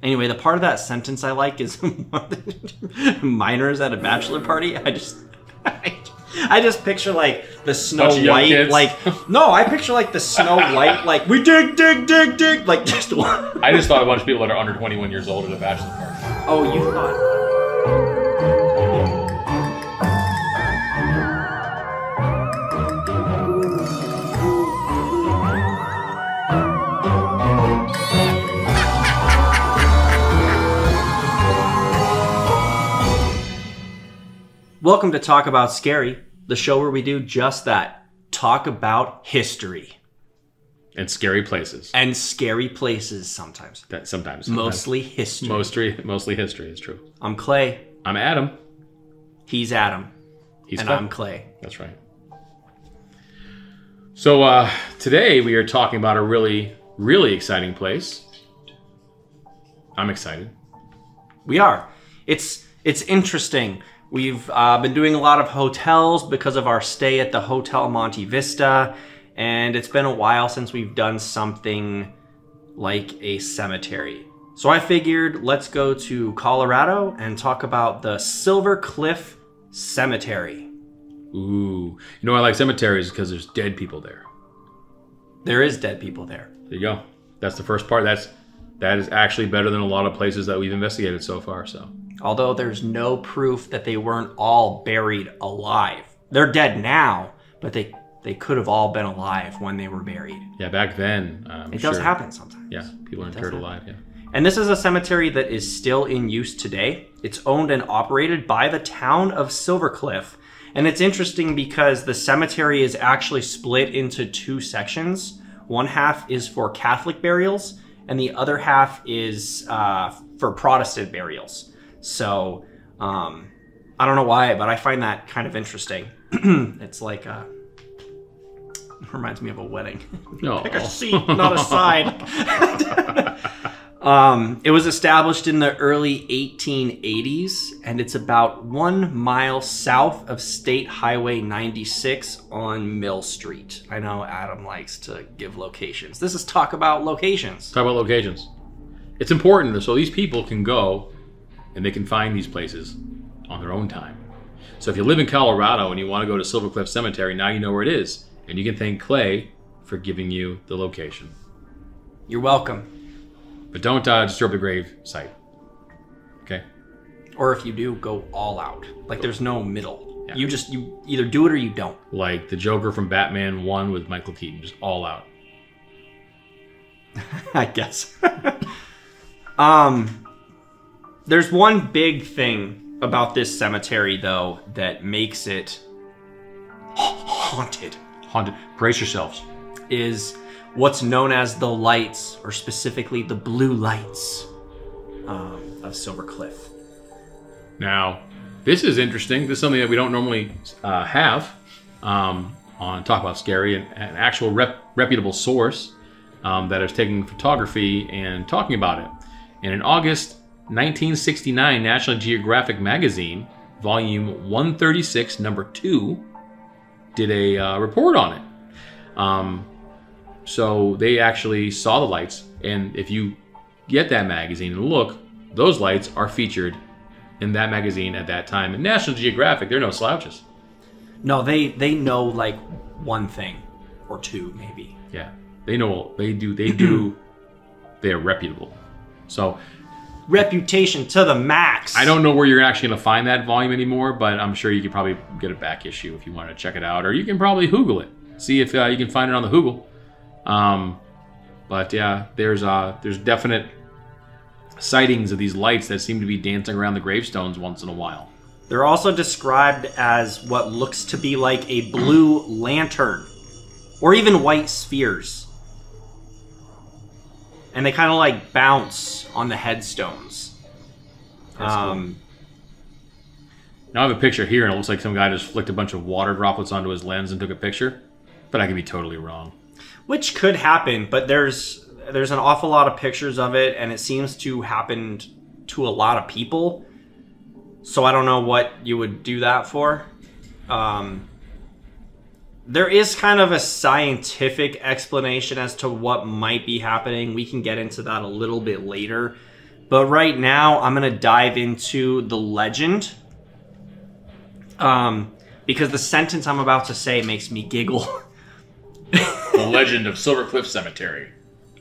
Anyway, the part of that sentence I like is minors at a bachelor party. I just picture like the Snow White, like no, I picture like the Snow White, like we dig, like just one. I just thought a bunch of people that are under 21 years old at a bachelor party. Oh, you thought. Welcome to Talk About Scary, the show where we do just that. Talk about history. And scary places. And scary places sometimes. Sometimes. Mostly history. Mostly history, is true. I'm Clay. I'm Adam. He's Adam. He's and Clay. I'm Clay. That's right. So today we are talking about a really, really exciting place. I'm excited. We are. It's interesting. We've been doing a lot of hotels because of our stay at the Hotel Monte Vista, and it's been a while since we've done something like a cemetery. So I figured let's go to Colorado and talk about the Silver Cliff Cemetery. Ooh. You know why I like cemeteries? Because there's dead people there. There is dead people there. There you go. That's the first part. That is actually better than a lot of places that we've investigated so far, so... Although there's no proof that they weren't all buried alive. They're dead now, but they could have all been alive when they were buried. Yeah, back then. It does happen sometimes. Yeah, people are interred alive, yeah. And this is a cemetery that is still in use today. It's owned and operated by the town of Silver Cliff. And it's interesting because the cemetery is actually split into two sections. One half is for Catholic burials, and the other half is for Protestant burials. So, I don't know why, but I find that kind of interesting. It's like, it reminds me of a wedding. No. Pick a seat, not a side. It was established in the early 1880s, and it's about 1 mile south of State Highway 96 on Mill Street. I know Adam likes to give locations. This is Talk About Locations. Talk about locations. It's important so these people can go and they can find these places on their own time. So if you live in Colorado and you want to go to Silver Cliff Cemetery, now you know where it is. And you can thank Clay for giving you the location. You're welcome. But don't disturb the grave site. Okay? Or if you do, go all out. Like there's no middle. Yeah. You either do it or you don't. Like the Joker from Batman 1 with Michael Keaton. Just all out. I guess. There's one big thing about this cemetery, though, that makes it haunted. Haunted. Brace yourselves. Is what's known as the lights, or specifically the blue lights of Silver Cliff. Now, this is interesting. This is something that we don't normally have on Talk About Scary, an actual reputable source that is taking photography and talking about it. And in August 1969, National Geographic magazine, volume 136, number 2, did a report on it. So they actually saw the lights, and if you get that magazine and look, those lights are featured in that magazine at that time. And National Geographic, they're no slouches. No, they know like one thing or two, maybe. Yeah, they know, they do, they're reputable. So reputation to the max. I don't know where you're actually going to find that volume anymore, but I'm sure you could probably get a back issue if you want to check it out, or you can probably Google it, see if you can find it on the Google. But yeah, there's definite sightings of these lights that seem to be dancing around the gravestones once in a while. They're also described as what looks to be like a blue lantern, or even white spheres. And they kind of like bounce on the headstones. That's cool. Now I have a picture here, and it looks like some guy just flicked a bunch of water droplets onto his lens and took a picture. But I could be totally wrong. Which could happen, but there's an awful lot of pictures of it, and it seems to happen to a lot of people. So I don't know what you would do that for. There is kind of a scientific explanation as to what might be happening. We can get into that a little bit later. But right now, I'm going to dive into the legend. Because the sentence I'm about to say makes me giggle. The Legend of Silver Cliff Cemetery.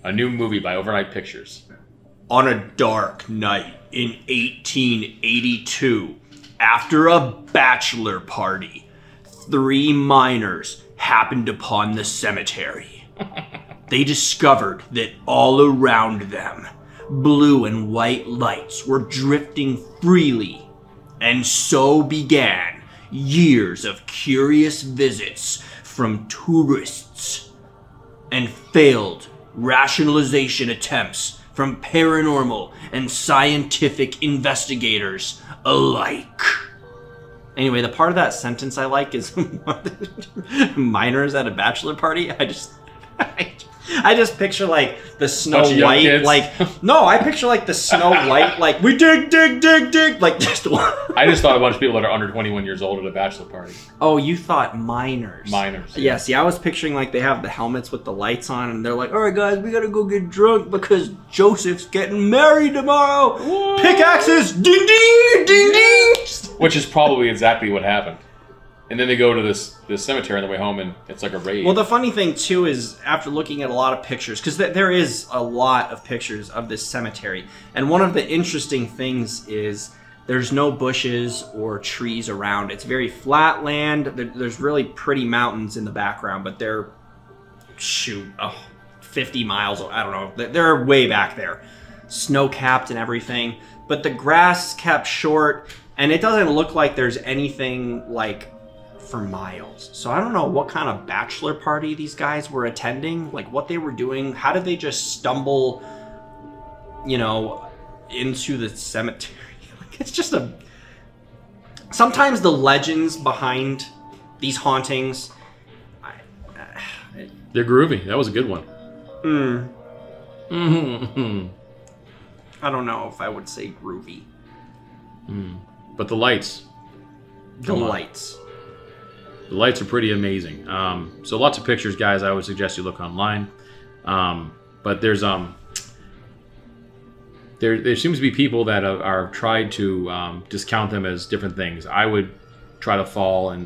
A new movie by Overnight Pictures. On a dark night in 1882, after a bachelor party, 3 miners happened upon the cemetery. They discovered that all around them, blue and white lights were drifting freely, and so began years of curious visits from tourists and failed rationalization attempts from paranormal and scientific investigators alike. Anyway, the part of that sentence I like is miners at a bachelor party. I just picture like the Snow White, like I picture like the Snow White, like we dig, like just. I just thought a bunch of people that are under 21 years old at a bachelor party. Oh, you thought miners? Miners. Yeah. See, I was picturing like they have the helmets with the lights on, and they're like, "All right, guys, we gotta go get drunk because Joseph's getting married tomorrow. What? Pickaxes, ding, ding, ding, ding." Which is probably exactly what happened. And then they go to this cemetery on the way home, and it's like a raid. Well, the funny thing, too, is after looking at a lot of pictures, because there is a lot of pictures of this cemetery, and one of the interesting things is there's no bushes or trees around. It's very flat land. There's really pretty mountains in the background, but they're, 50 miles, I don't know. They're way back there. Snow-capped and everything. But the grass kept short, and it doesn't look like there's anything, like, for miles. So I don't know what kind of bachelor party these guys were attending, like what they were doing. How did they just stumble, into the cemetery? It's just sometimes the legends behind these hauntings, they're groovy. That was a good one. I don't know if I would say groovy. But the lights. The lights. The lights are pretty amazing. So lots of pictures, guys. I would suggest you look online. But there seems to be people that are tried to discount them as different things. I would try to fall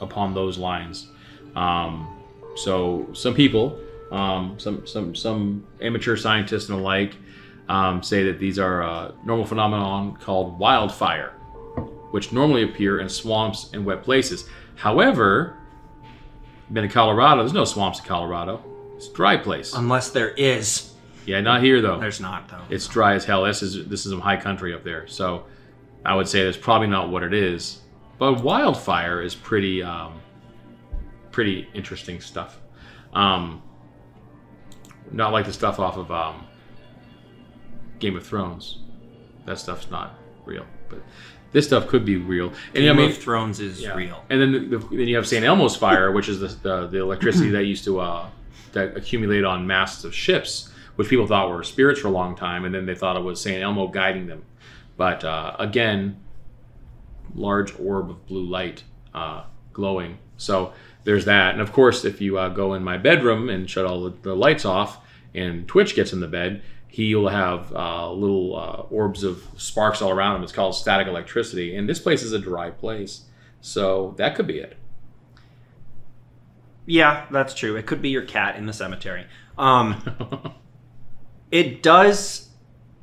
upon those lines. So some people, some amateur scientists and the like, say that these are a normal phenomenon called wildfire, which normally appear in swamps and wet places. However, been to Colorado, there's no swamps in Colorado. It's a dry place. Unless there is. Yeah, not here though. There's not though. It's dry as hell. This is some high country up there. So I would say that's probably not what it is. But wildfire is pretty interesting stuff. Not like the stuff off of Game of Thrones. That stuff's not real, but this stuff could be real. And Game of Thrones is real. And then then you have St. Elmo's fire, which is the electricity that used to that accumulate on masts of ships, which people thought were spirits for a long time, and then they thought it was St. Elmo guiding them. But again, large orb of blue light glowing. So there's that. And of course, if you go in my bedroom and shut all the lights off, and Twitch gets in the bed, he'll have little orbs of sparks all around him. It's called static electricity. And this place is a dry place. So that could be it. Yeah, that's true. It could be your cat in the cemetery. It does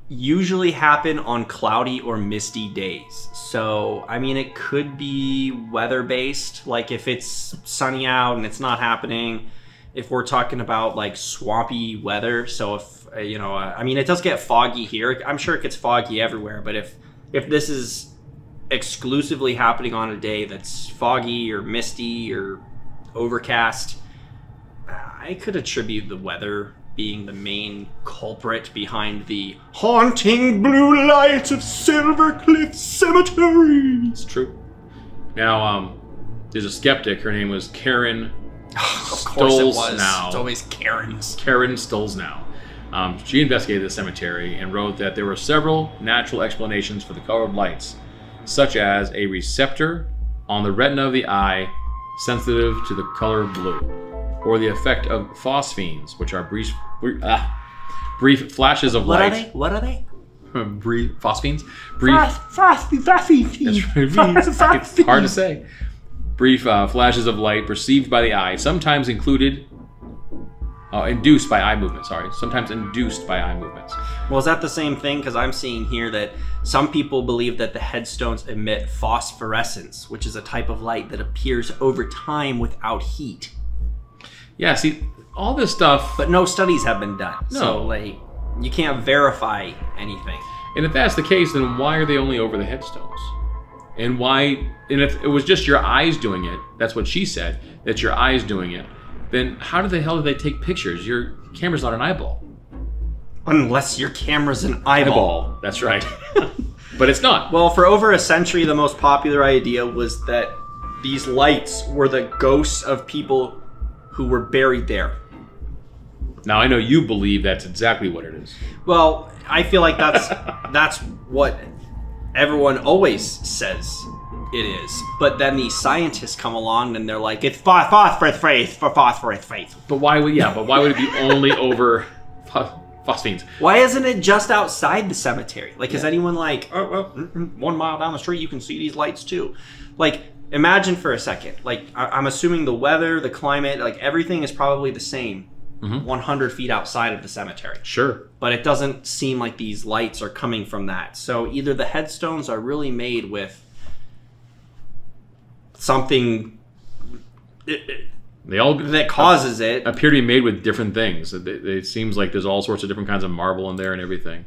usually happen on cloudy or misty days. So, I mean, it could be weather-based. Like if it's sunny out and it's not happening. If we're talking about like swampy weather. So if, I mean, it does get foggy here. I'm sure it gets foggy everywhere. But if this is exclusively happening on a day that's foggy or misty or overcast, I could attribute the weather being the main culprit behind the haunting blue lights of Silver Cliff Cemetery. It's true. Now, there's a skeptic. Her name was Karen. Of course it was. It's always Karen's. Karen Stolznow. She investigated the cemetery and wrote that there were several natural explanations for the colored lights, such as a receptor on the retina of the eye sensitive to the color blue, or the effect of phosphenes, which are brief flashes of light. What are they? Phosphenes? Phosphines. It's hard to say. Brief flashes of light perceived by the eye, sometimes induced by eye movements, sometimes induced by eye movements. Well, is that the same thing? Because I'm seeing here that some people believe that the headstones emit phosphorescence, which is a type of light that appears over time without heat. Yeah, see, all this stuff... But no studies have been done. No. So, like, you can't verify anything. And if that's the case, then why are they only over the headstones? And if it was just your eyes doing it, that's what she said, that's your eyes doing it, then how the hell do they take pictures? Your camera's not an eyeball. Unless your camera's an eyeball. That's right. But it's not. Well, for over a century, the most popular idea was that these lights were the ghosts of people who were buried there. Now, I know you believe that's exactly what it is. Well, I feel like that's what everyone always says it is. But then these scientists come along and they're like, it's phosphorus faith for phosphorus faith. But why would it be only over phosphenes? Why isn't it just outside the cemetery? Like, is anyone like, oh, well, 1 mile down the street, you can see these lights too? Like, imagine for a second, like, I'm assuming the weather, the climate, like, everything is probably the same 100 feet outside of the cemetery. Sure. But it doesn't seem like these lights are coming from that. So either the headstones are really made with something that causes it. Appear to be made with different things. It seems like there's all sorts of different kinds of marble in there and everything.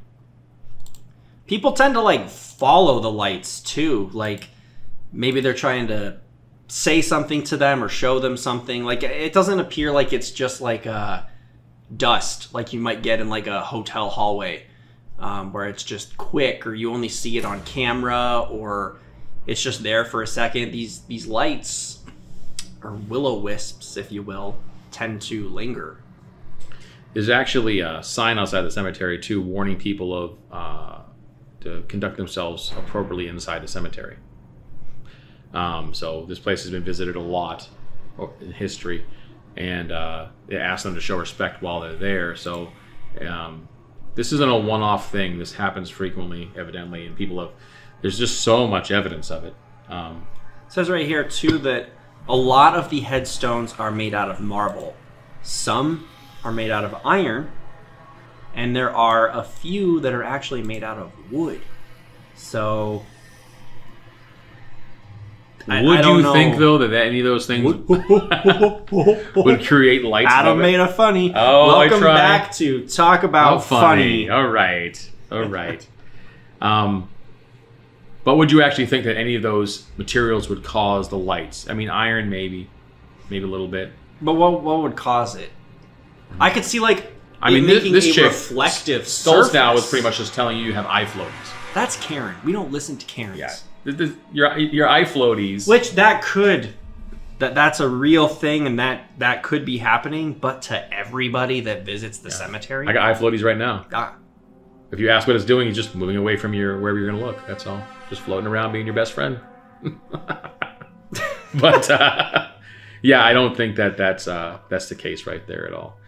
People tend to, like, follow the lights too. Like, maybe they're trying to say something to them or show them something. Like, it doesn't appear like it's just like dust like you might get in like a hotel hallway, where it's just quick, or you only see it on camera, or it's just there for a second. These lights, or will-o-wisps, if you will, tend to linger. There's actually a sign outside the cemetery too, warning people of to conduct themselves appropriately inside the cemetery. So this place has been visited a lot in history, and it asks them to show respect while they're there. So this isn't a one-off thing. This happens frequently, evidently, and there's just so much evidence of it. It says right here too that a lot of the headstones are made out of marble. Some are made out of iron, and there are a few that are actually made out of wood. So would you think, though, that any of those things would create lights? Adam made a funny. Oh, welcome back to Talk About Funny. All right. But would you actually think that any of those materials would cause the lights? I mean, iron maybe a little bit. But what would cause it? I could see, like, this chick, reflective Stolz surface. now is pretty much just telling you have eye floaties. That's Karen. We don't listen to Karens. Yeah. Your eye floaties. Which that's a real thing, and that could be happening, but to everybody that visits the cemetery. I got eye floaties right now. If you ask what it's doing, it's just moving away from wherever you're going to look. That's all. Just floating around, being your best friend. But yeah, I don't think that's the case right there at all.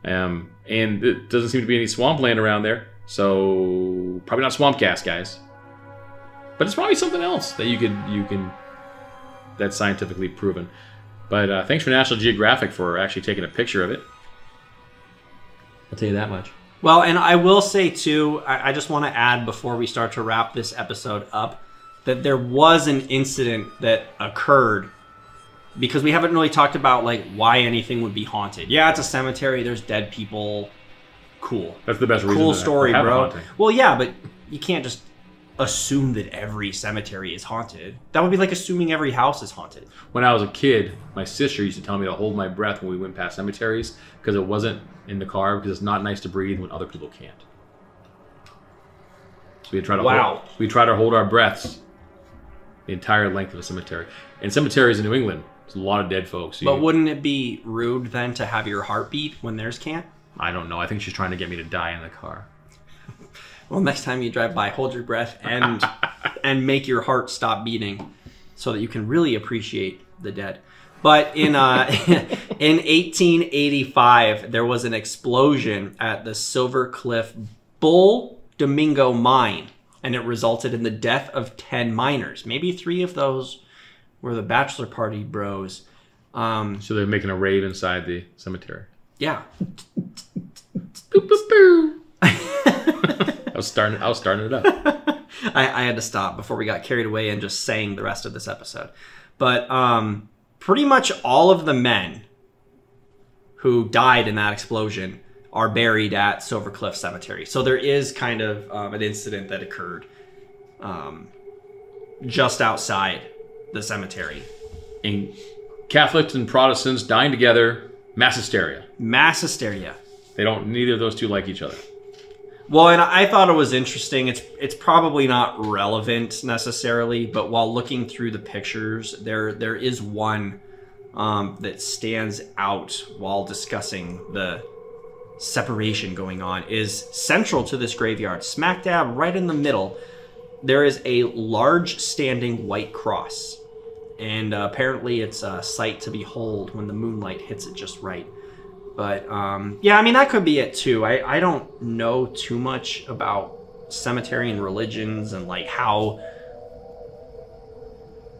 And it doesn't seem to be any swampland around there, so probably not swamp gas, guys. But it's probably something else that you can that's scientifically proven. But thanks for National Geographic for actually taking a picture of it. I'll tell you that much. Well, and I will say too, I just want to add before we start to wrap this episode up, that there was an incident that occurred, because we haven't really talked about like why anything would be haunted. Yeah, it's a cemetery, there's dead people. Cool. That's the best reason. Cool story, bro. Haunting. Well, yeah, but you can't just assume that every cemetery is haunted. That would be like assuming every house is haunted. When I was a kid, my sister used to tell me to hold my breath when we went past cemeteries, because it wasn't in the car, because it's not nice to breathe when other people can't. So we try to hold our breaths the entire length of a cemetery. And cemeteries in New England, there's a lot of dead folks. But wouldn't it be rude then to have your heart beat when theirs can't? I don't know. I think she's trying to get me to die in the car. Well, next time you drive by, hold your breath and and make your heart stop beating, so that you can really appreciate the dead. But in 1885, there was an explosion at the Silver Cliff Bull Domingo mine, and it resulted in the death of 10 miners. Maybe 3 of those were the bachelor party bros. So they're making a rave inside the cemetery. Yeah. Boop, boop, boo. I was starting it up. I had to stop before we got carried away and just sang the rest of this episode. But pretty much all of the men who died in that explosion are buried at Silver Cliff Cemetery. So there is kind of an incident that occurred just outside the cemetery. And Catholics and Protestants dying together, mass hysteria. Mass hysteria. Neither of those two like each other. Well, and I thought it was interesting. It's probably not relevant necessarily, but while looking through the pictures, there is one that stands out while discussing the separation going on. Is central to this graveyard, smack dab right in the middle, there is a large standing white cross. And apparently it's a sight to behold when the moonlight hits it just right. But yeah, I mean, that could be it too. I don't know too much about cemetery and religions and like how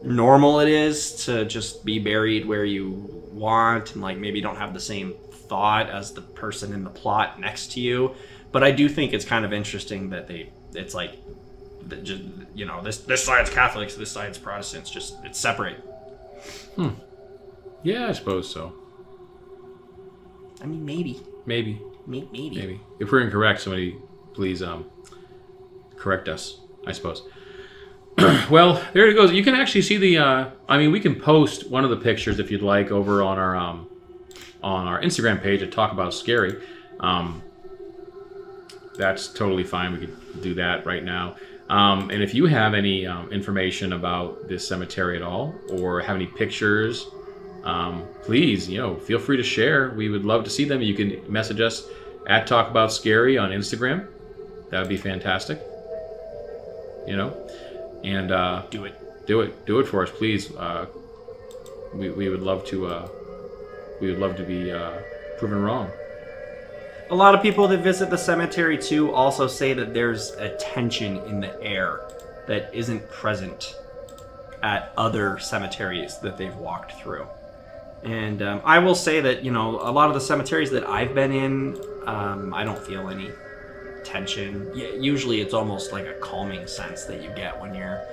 normal it is to just be buried where you want and like maybe don't have the same thought as the person in the plot next to you. But I do think it's kind of interesting that it's like, you know, this side's Catholics, this side's Protestants, just it's separate. Yeah, I suppose so. I mean, maybe. Maybe. If we're incorrect, somebody please correct us, I suppose. Well, there it goes. You can actually see the, I mean, we can post one of the pictures if you'd like over on our Instagram page at Talk About Scary. That's totally fine. We could do that right now. And if you have any information about this cemetery at all, or have any pictures, please, you know, feel free to share. We would love to see them. You can message us at Talk About Scary on Instagram. That would be fantastic. You know, and do it for us, please. We would love to. We would love to be proven wrong. A lot of people that visit the cemetery too also say that there's a tension in the air that isn't present at other cemeteries that they've walked through. And I will say that, you know, a lot of the cemeteries that I've been in, I don't feel any tension. Usually it's almost like a calming sense that you get when you're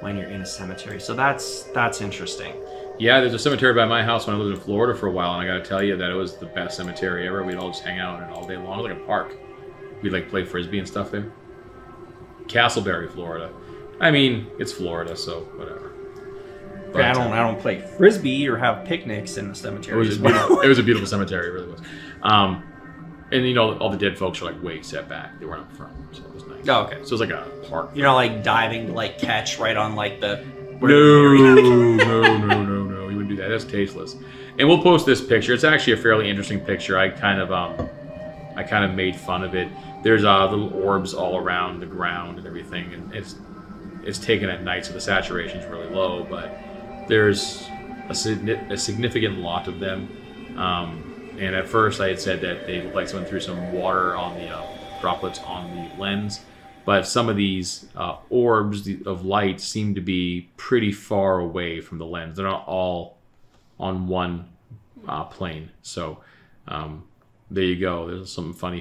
in a cemetery. So that's interesting. Yeah, there's a cemetery by my house when I lived in Florida for a while, and I got to tell you that it was the best cemetery ever. We'd all just hang out in it all day long. It was like a park. We'd like play frisbee and stuff there. Castleberry, Florida. I mean, it's Florida, so whatever. But, I don't play frisbee or have picnics in the cemetery. It was a beautiful cemetery, it really was. And you know, all the dead folks are like way set back. They weren't up front, so it was nice. Oh, okay. So it was like a park. You're not like diving to like catch right on like the... No. We wouldn't do that. That's tasteless. And we'll post this picture. It's actually a fairly interesting picture. I kind of made fun of it. There's little orbs all around the ground and everything, and it's taken at night, so the saturation's really low. But there's a significant lot of them. And at first, I had said that they looked like someone threw some water on the droplets on the lens. But some of these orbs of light seem to be pretty far away from the lens. They're not all on one plane. So there you go. There's something fun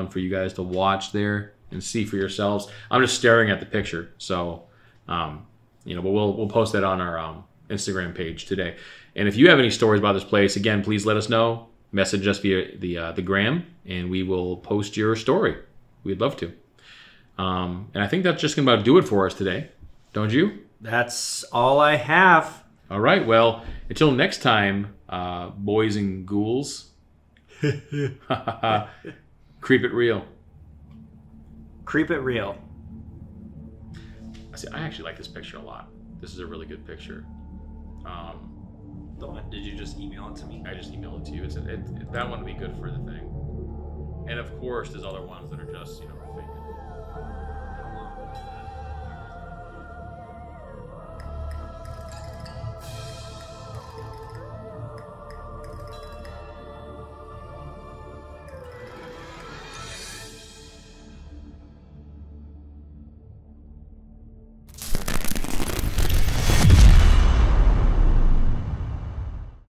for you guys to watch there and see for yourselves. I'm just staring at the picture. So you know, but we'll post that on our Instagram page today. And if you have any stories about this place, again, please let us know. Message us via the gram, and we will post your story. We'd love to. And I think that's just going to do it for us today. Don't you? That's all I have. All right. Well, until next time, boys and ghouls. Creep it real. Creep it real. I actually like this picture a lot. This is a really good picture. Did you just email it to me? I just emailed it to you. That one would be good for the thing. And of course, there's other ones that are just, you know,